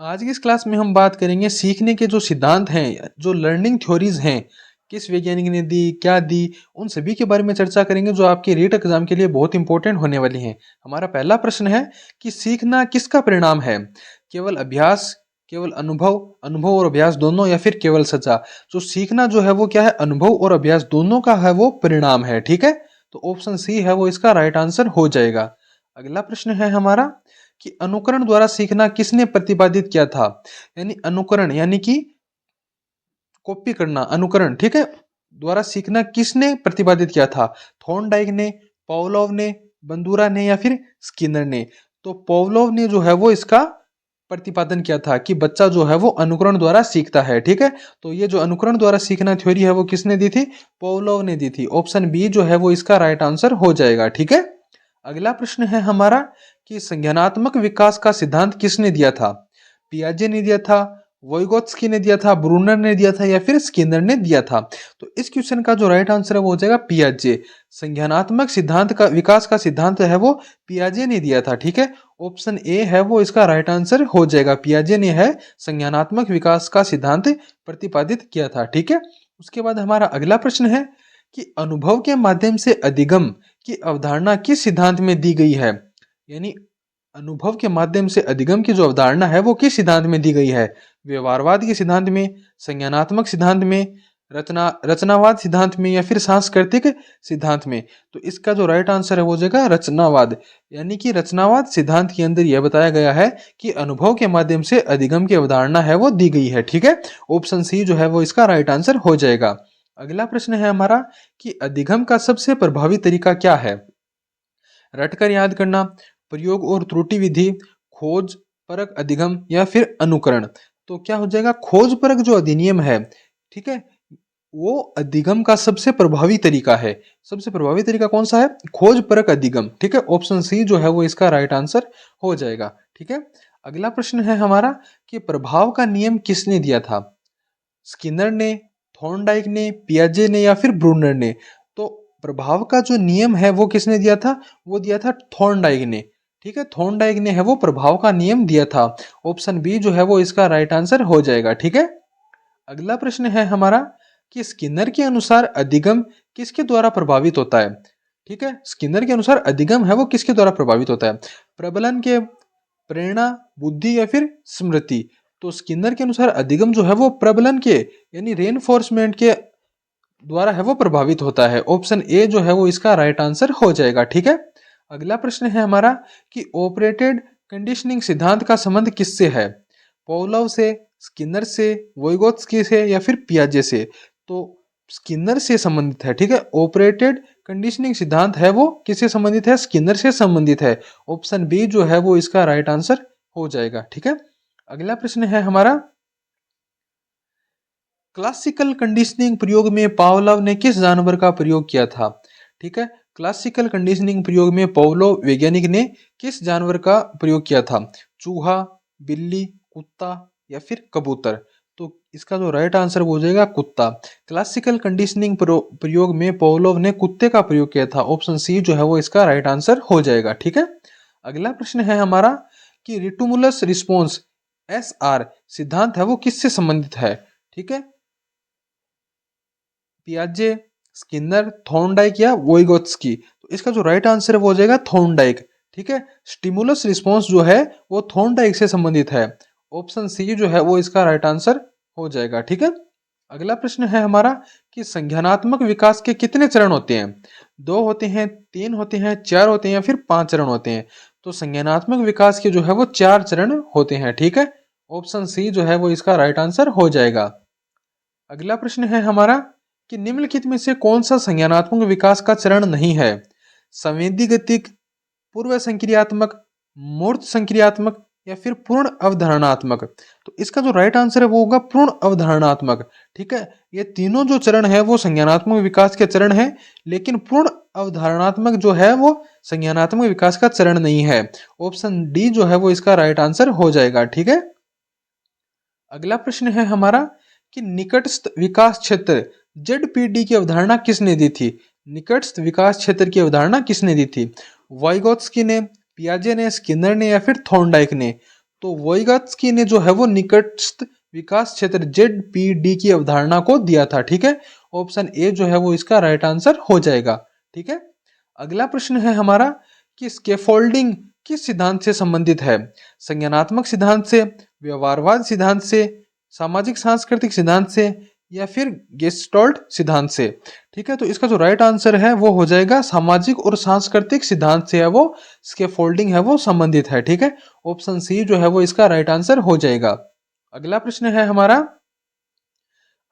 आज की इस क्लास में हम बात करेंगे सीखने के जो सिद्धांत हैं, जो लर्निंग थ्योरीज हैं, किस वैज्ञानिक ने दी, क्या दी, उन सभी के बारे में चर्चा करेंगे जो आपके रीट एग्जाम के लिए बहुत इंपॉर्टेंट होने वाली हैं। हमारा पहला प्रश्न है कि सीखना किसका परिणाम है? केवल अभ्यास, केवल अनुभव, अनुभव और अभ्यास दोनों, या फिर केवल सजा? जो सीखना जो है वो क्या है? अनुभव और अभ्यास दोनों का है वो परिणाम है। ठीक है, तो ऑप्शन सी है वो इसका राइट आंसर हो जाएगा। अगला प्रश्न है हमारा कि अनुकरण द्वारा सीखना किसने प्रतिपादित किया था? यानी अनुकरण यानी कि कॉपी करना, अनुकरण, ठीक है, द्वारा सीखना किसने प्रतिपादित किया था? थॉर्नडाइक ने, पावलोव ने, बंदूरा ने, या फिर स्किनर ने? तो पावलोव ने जो है वो इसका प्रतिपादन किया था कि बच्चा जो है वो अनुकरण द्वारा सीखता है। ठीक है, तो ये जो अनुकरण द्वारा सीखना थ्योरी है वो किसने दी थी? पावलोव ने दी थी। ऑप्शन बी जो है वो इसका राइट आंसर हो जाएगा। ठीक है, अगला प्रश्न है हमारा कि संज्ञानात्मक विकास का सिद्धांत किसने दिया था? पियाजे ने दिया था, वोइगोत्स्की ने दिया था, ब्रूनर ने दिया था, या फिर स्किनर ने दिया था? तो इस क्वेश्चन का जो राइट आंसर है वो हो जाएगा पियाजे। संज्ञानात्मक सिद्धांत का विकास का सिद्धांत है वो पियाजे ने दिया था। ठीक है, ऑप्शन ए है वो इसका राइट आंसर हो जाएगा। पियाजे ने है संज्ञानात्मक विकास का सिद्धांत प्रतिपादित किया था। ठीक है, उसके बाद हमारा अगला प्रश्न है कि अनुभव के माध्यम से अधिगम की अवधारणा किस सिद्धांत में दी गई है? यानी अनुभव के माध्यम से अधिगम की जो अवधारणा है वो किस सिद्धांत में दी गई है? व्यवहारवाद के सिद्धांत में, संज्ञानात्मक सिद्धांत में, रचनावाद सिद्धांत में, या फिर सांस्कृतिक सिद्धांत में? तो इसका जो राइट आंसर है वो हो जाएगा रचनावाद। यानी कि रचनावाद सिद्धांत के अंदर यह बताया गया है कि अनुभव के माध्यम से अधिगम की अवधारणा है वो दी गई है। ठीक है, ऑप्शन सी जो है वो इसका राइट आंसर हो जाएगा। अगला प्रश्न है हमारा कि अधिगम का सबसे प्रभावी तरीका क्या है? रटकर याद करना, प्रयोग और त्रुटि विधि, खोज परक अधिगम, या फिर अनुकरण? तो क्या हो जाएगा? खोज परक जो अधिनियम है, ठीक है, वो अधिगम का सबसे प्रभावी तरीका है। सबसे प्रभावी तरीका कौन सा है? खोज परक अधिगम। ठीक है, ऑप्शन सी जो है वो इसका राइट आंसर हो जाएगा। ठीक है, अगला प्रश्न है हमारा कि प्रभाव का नियम किसने दिया था? स्किनर ने, थॉर्नडाइक ने, पियाजे ने, या फिर ब्रूनर ने? तो प्रभाव का जो नियम है वो किसने दिया था? वो दिया था थॉर्नडाइक ने। ठीक है, थॉर्नडाइक ने है वो प्रभाव का नियम दिया था। ऑप्शन बी जो है वो इसका राइट आंसर हो जाएगा। ठीक है, अगला प्रश्न है हमारा कि स्किनर के अनुसार अधिगम किसके द्वारा प्रभावित होता है? ठीक है, स्किनर के अनुसार अधिगम है वो किसके द्वारा प्रभावित होता है? प्रबलन के, प्रेरणा, बुद्धि, या फिर स्मृति? तो स्किनर के अनुसार अधिगम जो है वो प्रबलन के यानी रेनफोर्समेंट के द्वारा है वो प्रभावित होता है। ऑप्शन ए जो है वो इसका राइट आंसर हो जाएगा। ठीक है, अगला प्रश्न है हमारा कि ऑपरेटेड कंडीशनिंग सिद्धांत का संबंध किससे है? पोलव से, स्किनर से, वोइगोत्स्की से, या फिर पियाजे से? तो स्किनर से संबंधित है। ठीक है, ऑपरेटेड कंडीशनिंग सिद्धांत है वो किससे संबंधित है? स्किनर से संबंधित है। ऑप्शन बी जो है वो इसका राइट आंसर हो जाएगा। ठीक है, अगला प्रश्न है हमारा क्लासिकल कंडीशनिंग प्रयोग में पावलोव ने किस जानवर का प्रयोग किया था? ठीक है, क्लासिकल कंडीशनिंग प्रयोग में पावलोव वैज्ञानिक ने किस जानवर का प्रयोग किया था? चूहा, बिल्ली, कुत्ता, या फिर कबूतर? तो इसका जो राइट आंसर हो जाएगा कुत्ता। क्लासिकल कंडीशनिंग प्रयोग में पावलोव ने कुत्ते का प्रयोग किया था। ऑप्शन सी जो है वो इसका राइट आंसर हो जाएगा। ठीक है, अगला प्रश्न है हमारा कि रिटुमुलस रिस्पॉन्स, एसआर सिद्धांत है वो किससे संबंधित है? ठीक है, पियाजे, स्किनर, थॉर्नडाइक, या वोइगोत्स्की? तो इसका जो राइट आंसर है वो हो जाएगा थॉर्नडाइक। ठीक है, स्टिमुलस रिस्पॉन्स जो है वो थॉर्नडाइक से संबंधित है। ऑप्शन सी जो है वो इसका राइट आंसर हो जाएगा। ठीक है, अगला प्रश्न है हमारा कि संज्ञानात्मक विकास के कितने चरण होते हैं? दो होते हैं, तीन होते हैं, चार होते हैं, या फिर पांच चरण होते हैं? तो संज्ञानात्मक विकास के जो है वो चार चरण होते हैं। ठीक है, ऑप्शन सी जो है वो इसका राइट आंसर हो जाएगा। अगला प्रश्न है हमारा कि निम्नलिखित में से कौन सा संज्ञानात्मक विकास का चरण नहीं है? संवेदी गतिक, पूर्व संक्रियात्मक, मूर्त संक्रियात्मक, या फिर पूर्ण अवधारणात्मक? तो इसका जो राइट आंसर है वो होगा पूर्ण अवधारणात्मक। ठीक है, ये तीनों जो चरण है वो संज्ञानात्मक विकास के चरण है, लेकिन पूर्ण अवधारणात्मक जो है वो संज्ञानात्मक विकास का चरण नहीं है। ऑप्शन डी जो है वो इसका राइट आंसर हो जाएगा। ठीक है, अगला प्रश्न है हमारा कि निकटस्थ विकास क्षेत्र जेडपीडी की अवधारणा किसने दी थी? निकटस्थ विकास क्षेत्र की अवधारणा किसने दी थी? वाइगोत्स्की ने, पियाजे ने, स्किनर ने, या फिर थॉर्नडाइक ने? तो वोइगत्स्की ने जो है वो निकटस्थ विकास क्षेत्र ZPD की अवधारणा को दिया था। ठीक है, ऑप्शन ए जो है वो इसका राइट आंसर हो जाएगा। ठीक है, अगला प्रश्न है हमारा कि स्कैफोल्डिंग किस सिद्धांत से संबंधित है? संज्ञानात्मक सिद्धांत से, व्यवहारवाद सिद्धांत से, सामाजिक सांस्कृतिक सिद्धांत से, या फिर गेस्टोल्ट सिद्धांत से? ठीक है, तो इसका जो राइट आंसर है वो हो जाएगा सामाजिक और सांस्कृतिक सिद्धांत से है वो स्कैफोल्डिंग है वो संबंधित है। ठीक है, ऑप्शन सी जो है वो इसका राइट आंसर हो जाएगा। अगला प्रश्न है हमारा,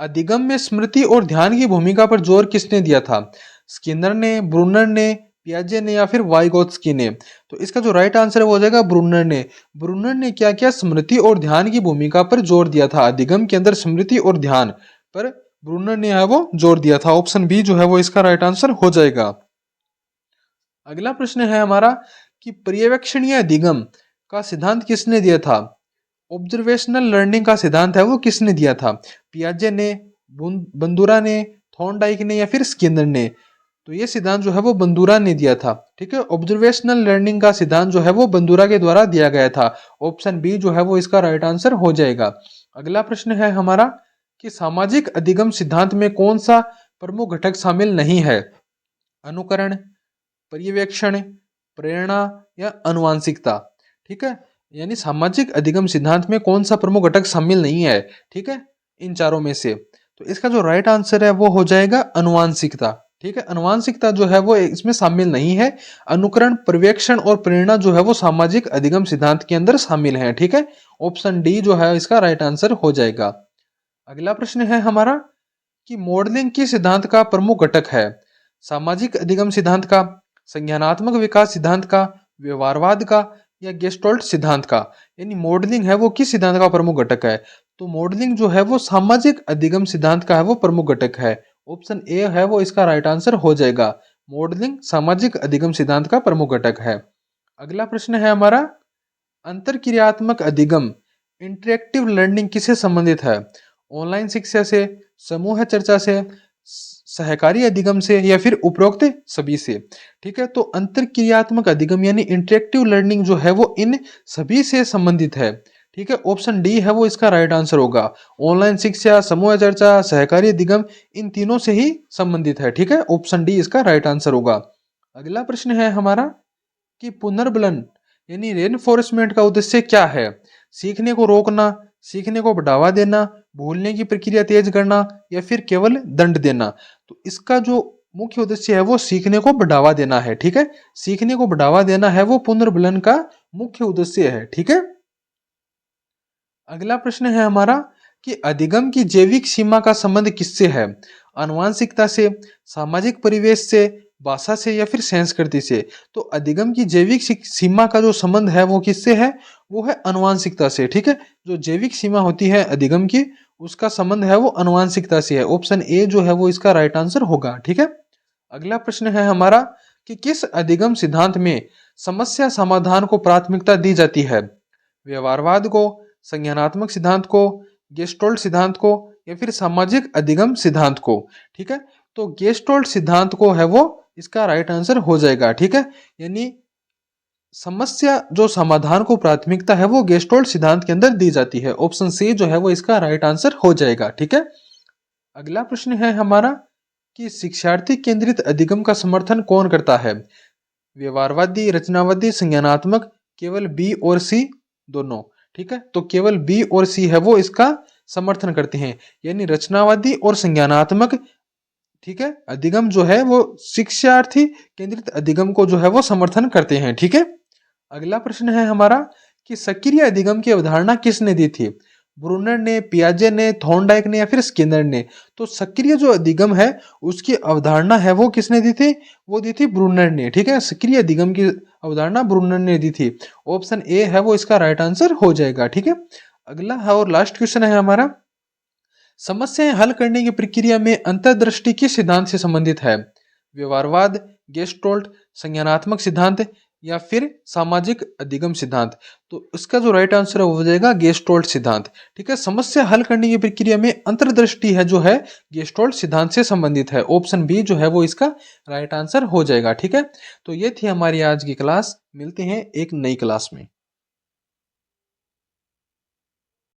अधिगम में स्मृति और ध्यान की भूमिका पर जोर किसने दिया था? स्किनर ने, ब्रूनर ने, पियाजे ने, या फिर वाइगोत्स्की ने? तो इसका जो राइट आंसर है वो हो जाएगा ब्रूनर ने। ब्रूनर ने क्या क्या स्मृति और ध्यान की भूमिका पर जोर दिया था? अधिगम के अंदर स्मृति और ध्यान पर ब्रूनर ने है वो जोर दिया था। ऑप्शन बी जो है वो इसका राइट आंसर हो जाएगा। अगला प्रश्न है हमारा कि पर्यवेक्षणीय अधिगम का सिद्धांत किसने दिया था? ऑब्जर्वेशनल लर्निंग का सिद्धांत है वो किसने दिया था? पियाजे ने, बंदुरा ने, थॉर्नडाइक ने, या फिर स्किनर ने? तो ये सिद्धांत जो है वो बंदुरा ने दिया था। ठीक है, ऑब्जर्वेशनल लर्निंग का सिद्धांत जो है वो बंदुरा के द्वारा दिया गया था। ऑप्शन बी जो है वो इसका राइट आंसर हो जाएगा। अगला प्रश्न है हमारा कि सामाजिक अधिगम सिद्धांत में कौन सा प्रमुख घटक शामिल नहीं है? अनुकरण, पर्यवेक्षण, प्रेरणा, या अनुवांशिकता? ठीक है, यानी सामाजिक अधिगम सिद्धांत में कौन सा प्रमुख घटक शामिल नहीं है? ठीक है, इन चारों में से। तो इसका जो राइट आंसर है वो हो जाएगा अनुवांशिकता। ठीक है, अनुवांशिकता जो है वो इसमें शामिल नहीं है। अनुकरण, पर्यवेक्षण और प्रेरणा जो है वो सामाजिक अधिगम सिद्धांत के अंदर शामिल है। ठीक है, ऑप्शन डी जो है इसका राइट आंसर हो जाएगा। अगला प्रश्न है हमारा कि मॉडलिंग के सिद्धांत का प्रमुख घटक है? सामाजिक अधिगम सिद्धांत का, संज्ञानात्मक विकास सिद्धांत का, व्यवहारवाद का, या गेस्टोल्ट सिद्धांत का? यानी मॉडलिंग है वो किस सिद्धांत का प्रमुख घटक है? तो मॉडलिंग जो है वो सामाजिक अधिगम सिद्धांत का है वो प्रमुख घटक है। ऑप्शन ए है वो इसका राइट आंसर हो जाएगा। मॉडलिंग सामाजिक अधिगम सिद्धांत का प्रमुख घटक है। अगला प्रश्न है हमारा, अंतरक्रियात्मक अधिगम इंटरेक्टिव लर्निंग किससे संबंधित है? ऑनलाइन शिक्षा से, समूह चर्चा से, सहकारी अधिगम से, या फिर उपरोक्त सभी से? ठीक है, तो अंतरक्रियात्मक अधिगम यानी इंटरेक्टिव लर्निंग जो है वो इन सभी से संबंधित है। ठीक है, ऑप्शन डी है वो इसका राइट आंसर होगा। ऑनलाइन शिक्षा, समूह चर्चा, सहकारी अधिगम, इन तीनों से ही संबंधित है। ठीक है, ऑप्शन डी इसका राइट आंसर होगा। अगला प्रश्न है हमारा कि पुनर्बलन यानी रेनफोर्समेंट का उद्देश्य क्या है? सीखने को रोकना, सीखने को बढ़ावा देना, भूलने की प्रक्रिया तेज करना, या फिर केवल दंड देना? तो इसका जो मुख्य उद्देश्य है वो सीखने को बढ़ावा देना है। ठीक है, सीखने को बढ़ावा देना है वो पुनर्बलन का मुख्य उद्देश्य है। ठीक है, अगला प्रश्न है हमारा कि अधिगम की जैविक सीमा का संबंध किससे है? आनुवंशिकता से, सामाजिक परिवेश से, भाषा से, या फिर संस्कृति से? तो अधिगम की जैविक सीमा का जो संबंध है वो किससे है? वो है आनुवंशिकता से। ठीक है, जो जैविक सीमा होती है अधिगम की उसका संबंध है वो आनुवंशिकता से है। ऑप्शन ए जो है वो इसका राइट आंसर होगा। ठीक है, अगला प्रश्न है हमारा कि किस अधिगम सिद्धांत में समस्या समाधान को प्राथमिकता दी जाती है? व्यवहारवाद को, संज्ञानात्मक सिद्धांत को, गेस्टोल्ट सिद्धांत को, या फिर सामाजिक अधिगम सिद्धांत को? ठीक है, तो गेस्टोल्ट सिद्धांत को है वो इसका राइट आंसर हो जाएगा। ठीक है, यानी समस्या जो समाधान को प्राथमिकता है वो गेस्टोल्ट सिद्धांत के अंदर दी जाती है। ऑप्शन सी जो है वो इसका राइट आंसर हो जाएगा। ठीक है, अगला प्रश्न है हमारा कि शिक्षार्थी केंद्रित अधिगम का समर्थन कौन करता है? व्यवहारवादी, रचनावादी, संज्ञानात्मक, केवल बी और सी दोनों? ठीक है, तो केवल बी और सी है वो इसका समर्थन करते हैं, यानी रचनावादी और संज्ञानात्मक। ठीक है, अधिगम जो है वो शिक्षार्थी केंद्रित अधिगम को जो है वो समर्थन करते हैं। ठीक है, अगला प्रश्न है हमारा कि सक्रिय अधिगम की अवधारणा किसने दी थी? ब्रूनर ने, पियाजे ने, थॉर्नडाइक ने, या फिर स्किनर ने? तो सक्रिय जो अधिगम है उसकी अवधारणा है वो किसने दी थी? वो दी थी ब्रूनर ने। ठीक है, सक्रिय अधिगम की अवधारणा ब्रूनर ने दी थी। ऑप्शन ए है वो इसका राइट आंसर हो जाएगा। ठीक है, अगला है और लास्ट क्वेश्चन है हमारा, समस्याएं हल करने की प्रक्रिया में अंतर्दृष्टि किस सिद्धांत से संबंधित है? व्यवहारवाद, गेस्टोल्ट, संज्ञानात्मक सिद्धांत, या फिर सामाजिक अधिगम सिद्धांत? तो इसका जो राइट आंसर है वो हो जाएगा गेस्टोल्ट सिद्धांत। ठीक है, समस्या हल करने की प्रक्रिया में अंतर्दृष्टि है जो है गेस्टोल्ट सिद्धांत से संबंधित है। ऑप्शन बी जो है वो इसका राइट आंसर हो जाएगा। ठीक है, तो ये थी हमारी आज की क्लास। मिलते हैं एक नई क्लास में।